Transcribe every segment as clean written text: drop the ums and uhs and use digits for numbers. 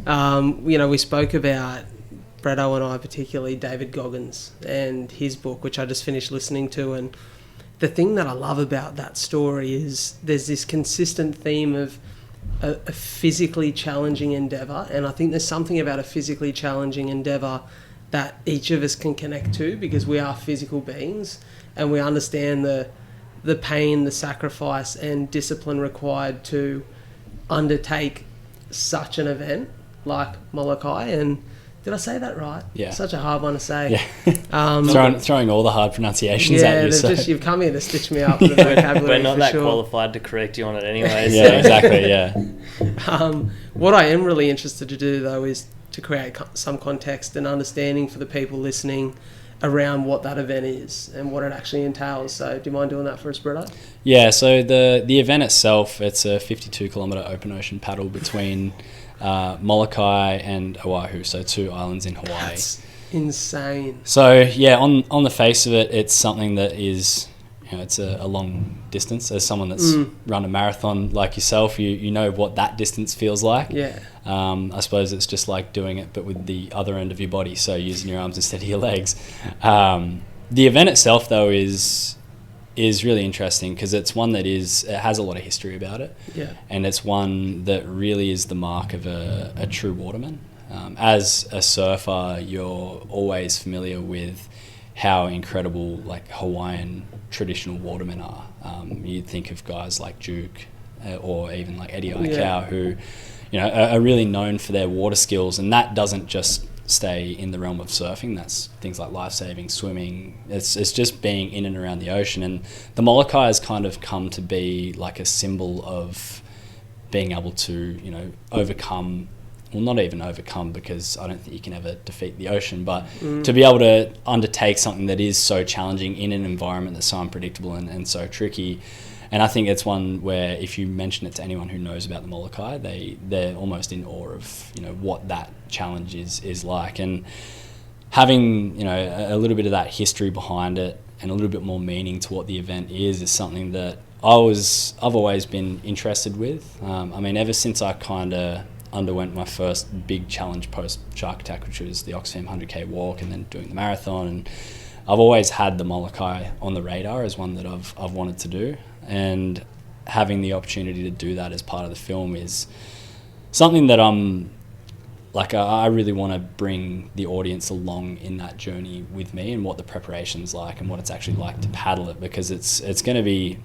We spoke about, Bretto and I particularly, David Goggins and his book, which I just finished listening to. And the thing that I love about that story is there's this consistent theme of a physically challenging endeavour. And I think there's something about a physically challenging endeavour that each of us can connect to, because we are physical beings and we understand the pain, the sacrifice and discipline required to undertake such an event like Molokai. And did I say that right? Yeah. Such a hard one to say. Yeah. Throwing all the hard pronunciations at you. So. You've come here to stitch me up with the vocabulary. We're not that sure. qualified to correct you on it anyway. Yeah, exactly, yeah. What I am really interested to do, though, is to create some context and understanding for the people listening around what that event is and what it actually entails. So do you mind doing that for us, Bretto? Yeah, so the event itself, it's a 52-kilometre open ocean paddle between Molokai and Oahu, so 2 islands in Hawaii. That's insane. So yeah, on the face of it, it's something that is, it's a long distance. As someone that's run a marathon like yourself, you know what that distance feels like. Yeah. I suppose it's just like doing it, but with the other end of your body, so using your arms instead of your legs. The event itself, though, is really interesting because it's one that it has a lot of history about it. Yeah. And it's one that really is the mark of a true waterman. As a surfer, you're always familiar with how incredible like Hawaiian traditional watermen are. You'd think of guys like Duke or even like Eddie Aikau, who are really known for their water skills, and that doesn't just stay in the realm of surfing. That's things like life-saving, swimming. It's just being in and around the ocean, and the Molokai has kind of come to be like a symbol of being able to overcome. Well, not even overcome, because I don't think you can ever defeat the ocean, but to be able to undertake something that is so challenging in an environment that's so unpredictable and so tricky. And I think it's one where if you mention it to anyone who knows about the Molokai, they're almost in awe of what that challenge is like. And having a little bit of that history behind it and a little bit more meaning to what the event is something that I've always been interested with. Ever since I kind of underwent my first big challenge post shark attack, which was the Oxfam 100k walk and then doing the marathon, and I've always had the Molokai on the radar as one that I've wanted to do. And having the opportunity to do that as part of the film is something that I really want to bring the audience along in that journey with me, and what the preparation's like and what it's actually like to paddle it, because it's going to be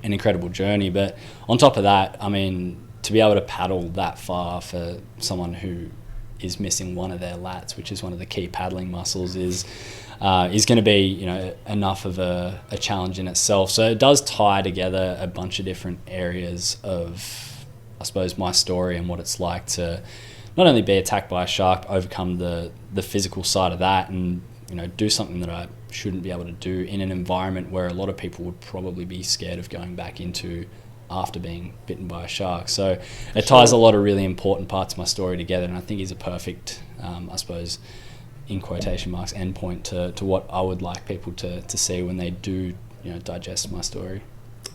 an incredible journey. But on top of that, to be able to paddle that far for someone who is missing one of their lats, which is one of the key paddling muscles, is going to be enough of a challenge in itself. So it does tie together a bunch of different areas of, I suppose, my story and what it's like to not only be attacked by a shark, overcome the physical side of that, and do something that I shouldn't be able to do in an environment where a lot of people would probably be scared of going back into after being bitten by a shark. So it ties a lot of really important parts of my story together, and I think is a perfect, I suppose, in quotation marks, endpoint to what I would like people to see when they do digest my story.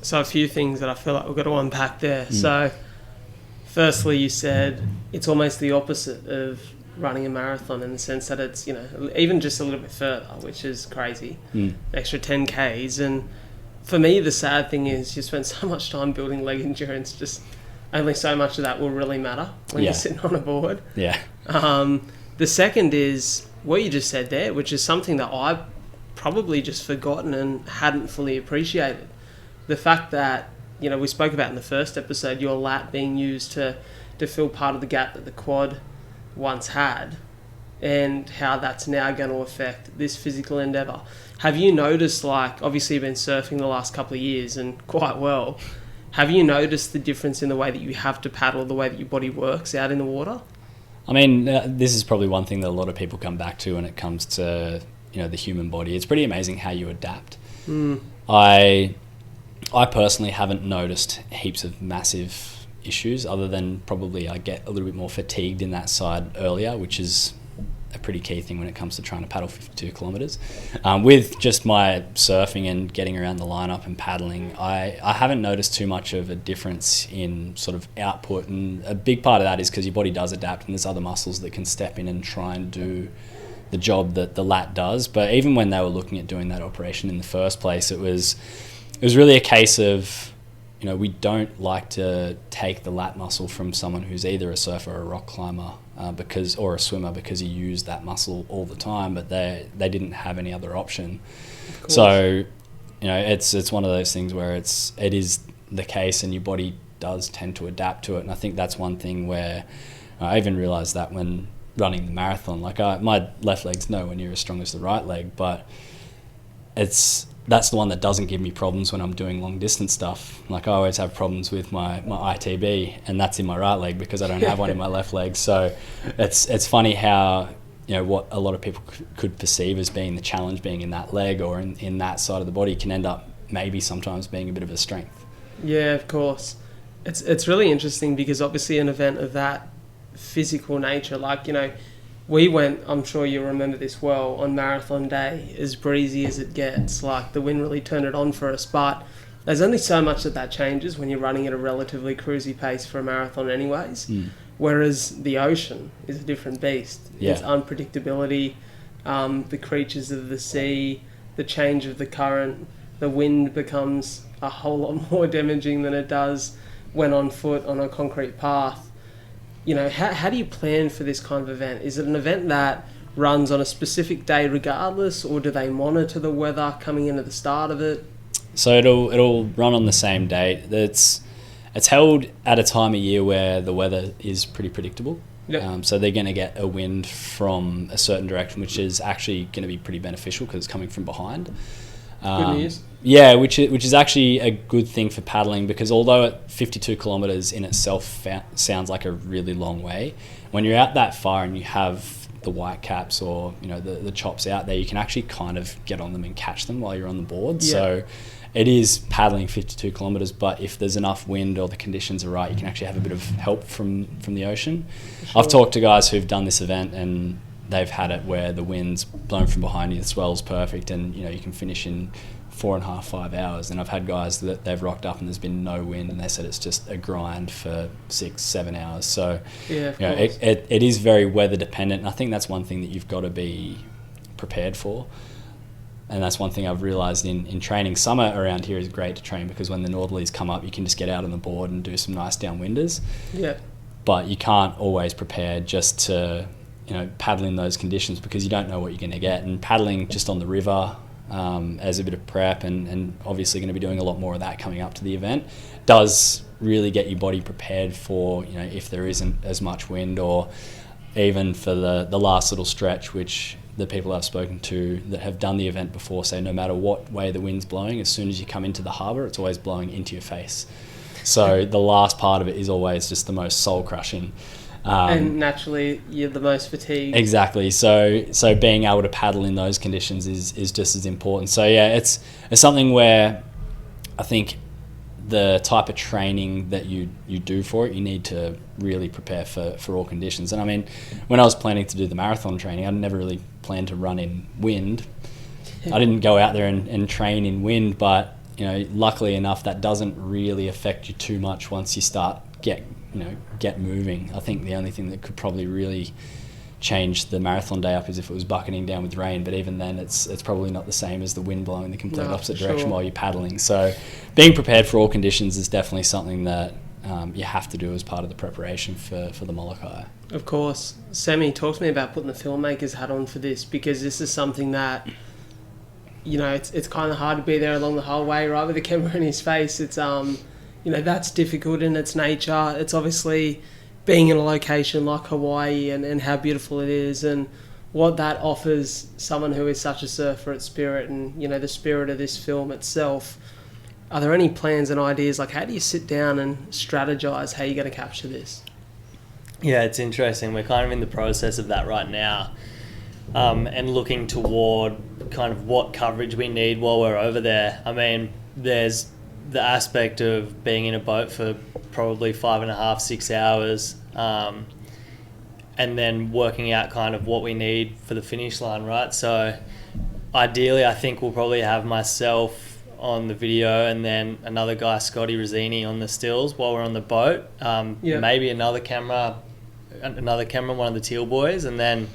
So a few things that I feel like we've got to unpack there. So firstly, you said it's almost the opposite of running a marathon, in the sense that it's even just a little bit further, which is crazy, extra 10 Ks. And for me, the sad thing is you spend so much time building leg endurance, just only so much of that will really matter when you're sitting on a board. Yeah. The second is what you just said there, which is something that I've probably just forgotten and hadn't fully appreciated. The fact that, we spoke about in the first episode, your lat being used to fill part of the gap that the quad once had, and how that's now going to affect this physical endeavour. Have you noticed, obviously you've been surfing the last couple of years and quite well, have you noticed the difference in the way that you have to paddle, the way that your body works out in the water? This is probably one thing that a lot of people come back to when it comes to, the human body. It's pretty amazing how you adapt. I personally haven't noticed heaps of massive issues, other than probably I get a little bit more fatigued in that side earlier, which is a pretty key thing when it comes to trying to paddle 52 kilometres. With just my surfing and getting around the lineup and paddling, I haven't noticed too much of a difference in sort of output, and a big part of that is because your body does adapt and there's other muscles that can step in and try and do the job that the lat does. But even when they were looking at doing that operation in the first place, it was really a case of, you know, we don't like to take the lat muscle from someone who's either a surfer or a rock climber or a swimmer, because you use that muscle all the time, but they didn't have any other option. So, you know, it's one of those things where it is the case, and your body does tend to adapt to it. And I think that's one thing where I even realised that when running the marathon, like my left leg's nowhere near as strong as the right leg, but that's the one that doesn't give me problems when I'm doing long distance stuff. Like, I always have problems with my ITB, and that's in my right leg because I don't have one in my left leg. So it's funny how, you know, what a lot of people could perceive as being the challenge being in that leg or in that side of the body can end up maybe sometimes being a bit of a strength. Yeah, of course. It's really interesting because obviously an event of that physical nature, like, you know, we went, I'm sure you remember this well, on marathon day, as breezy as it gets. Like, the wind really turned it on for us, but there's only so much that changes when you're running at a relatively cruisy pace for a marathon anyways. Whereas the ocean is a different beast. Yeah. It's unpredictability, the creatures of the sea, the change of the current, the wind becomes a whole lot more damaging than it does when on foot on a concrete path. You know, how do you plan for this kind of event? Is it an event that runs on a specific day regardless, or do they monitor the weather coming into the start of it? So it'll run on the same date. It's held at a time of year where the weather is pretty predictable. Yep. So they're going to get a wind from a certain direction, which is actually going to be pretty beneficial because it's coming from behind. Good news. Yeah, which is actually a good thing for paddling, because although at 52 kilometres in itself sounds like a really long way, when you're out that far and you have the white caps or, you know, the chops out there, you can actually kind of get on them and catch them while you're on the board. Yeah. So it is paddling 52 kilometres, but if there's enough wind or the conditions are right, you can actually have a bit of help from the ocean. Sure. I've talked to guys who've done this event and they've had it where the wind's blown from behind you, the swell's perfect, and, you know, you can finish in 4.5, 5 hours. And I've had guys that they've rocked up and there's been no wind, and they said it's just a grind for 6, 7 hours. So yeah, you know, it is very weather dependent, and I think that's one thing that you've got to be prepared for. And that's one thing I've realised in training. Summer around here is great to train because when the northerlies come up, you can just get out on the board and do some nice downwinders. Yeah. But you can't always prepare just to, you know, paddle in those conditions because you don't know what you're going to get. And paddling just on the river as a bit of prep, and obviously going to be doing a lot more of that coming up to the event, does really get your body prepared for, you know, if there isn't as much wind, or even for the last little stretch, which the people I've spoken to that have done the event before say no matter what way the wind's blowing, as soon as you come into the harbour, it's always blowing into your face. So the last part of it is always just the most soul-crushing. And naturally, you're the most fatigued. Exactly. So being able to paddle in those conditions is just as important. So yeah, it's something where I think the type of training that you do for it, you need to really prepare for all conditions. And I mean, when I was planning to do the marathon training, I never really planned to run in wind. I didn't go out there and train in wind, but, you know, luckily enough, that doesn't really affect you too much once you start get moving. I think the only thing that could probably really change the marathon day up is if it was bucketing down with rain, but even then it's probably not the same as the wind blowing in the complete opposite direction while you're paddling. So being prepared for all conditions is definitely something that you have to do as part of the preparation for the Molokai. Of course. Sammy, talk to me about putting the filmmaker's hat on for this, because this is something that, you know, it's kind of hard to be there along the whole way, right, with the camera in his face. It's you know, that's difficult in its nature. It's obviously being in a location like Hawaii and how beautiful it is, and what that offers someone who is such a surfer at spirit, and, you know, the spirit of this film itself. Are there any plans and ideas, like how do you sit down and strategize how you're going to capture this? Yeah, it's interesting. We're kind of in the process of that right now, and looking toward kind of what coverage we need while we're over there. I mean, there's the aspect of being in a boat for probably 5.5, 6 hours, and and then working out kind of what we need for the finish line, right? So ideally, I think we'll probably have myself on the video and then another guy, Scotty Rosini, on the stills while we're on the boat. Maybe another camera, one of the teal boys, and then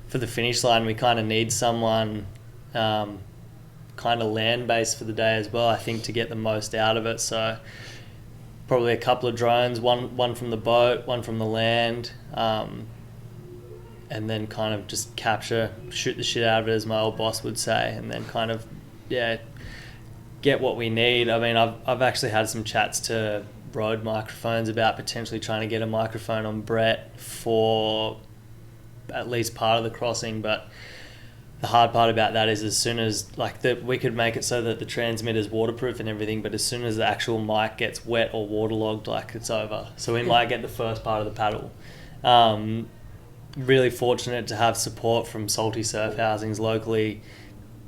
for the finish line, we kind of need someone kind of land-based for the day as well, I think, to get the most out of it. So probably a couple of drones, one from the boat, one from the land, and then kind of just shoot the shit out of it, as my old boss would say, and then kind of, get what we need. I mean, I've actually had some chats to Rode Microphones about potentially trying to get a microphone on Brett for at least part of the crossing, but the hard part about that is as soon as, we could make it so that the transmitter's waterproof and everything, but as soon as the actual mic gets wet or waterlogged, it's over. So we might get the first part of the paddle. Really fortunate to have support from Salty Surf Housings locally,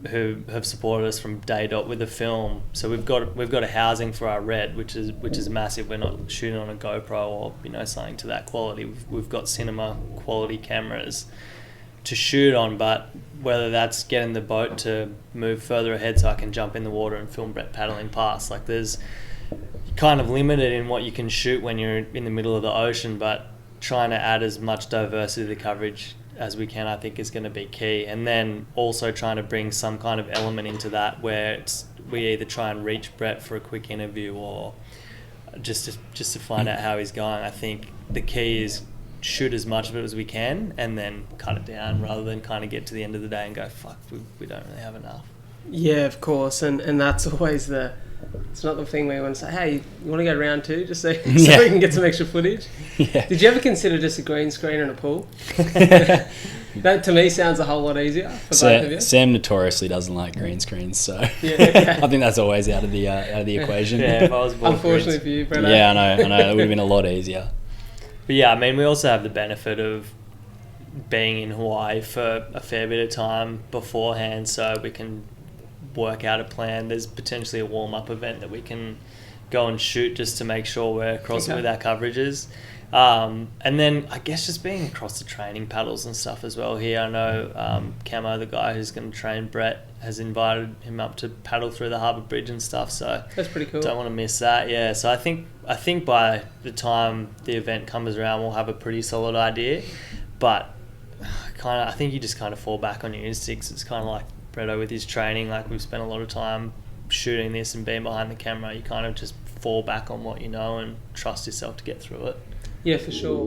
who have supported us from day dot with the film. So we've got a housing for our red, which is massive. We're not shooting on a GoPro or something to that quality. We've got cinema quality cameras to shoot on, but whether that's getting the boat to move further ahead so I can jump in the water and film Brett paddling past, there's kind of limited in what you can shoot when you're in the middle of the ocean, but trying to add as much diversity to the coverage as we can, I think, is going to be key. And then also trying to bring some kind of element into that where we either try and reach Brett for a quick interview or just to find out how he's going. I think the key is shoot as much of it as we can and then cut it down, rather than kind of get to the end of the day and go, fuck, we don't really have enough. Yeah, of course. And that's always it's not the thing where you want to say, hey, you want to go round two just so we can get some extra footage? Yeah. Did you ever consider just a green screen and a pool? That to me sounds a whole lot easier for both of you. Sam notoriously doesn't like green screens, so I think that's always out of the equation. Yeah, if I was bored, unfortunately for you, Brett. Yeah, I know. It would have been a lot easier. But yeah, I mean, we also have the benefit of being in Hawaii for a fair bit of time beforehand, so we can work out a plan. There's potentially a warm-up event that we can go and shoot just to make sure we're across it with our coverages. And then I guess just being across the training paddles and stuff as well here. I know Camo, the guy who's going to train Brett, has invited him up to paddle through the harbour bridge and stuff, so that's pretty cool. Don't want to miss that. Yeah, so I think by the the event comes around, we'll have a pretty solid idea, but I think you just kind of fall back on your instincts. It's kind of like Bretto with his training, we've spent a lot of time shooting this and being behind the camera. You kind of just fall back on what you know and trust yourself to get through it. Yeah, for sure.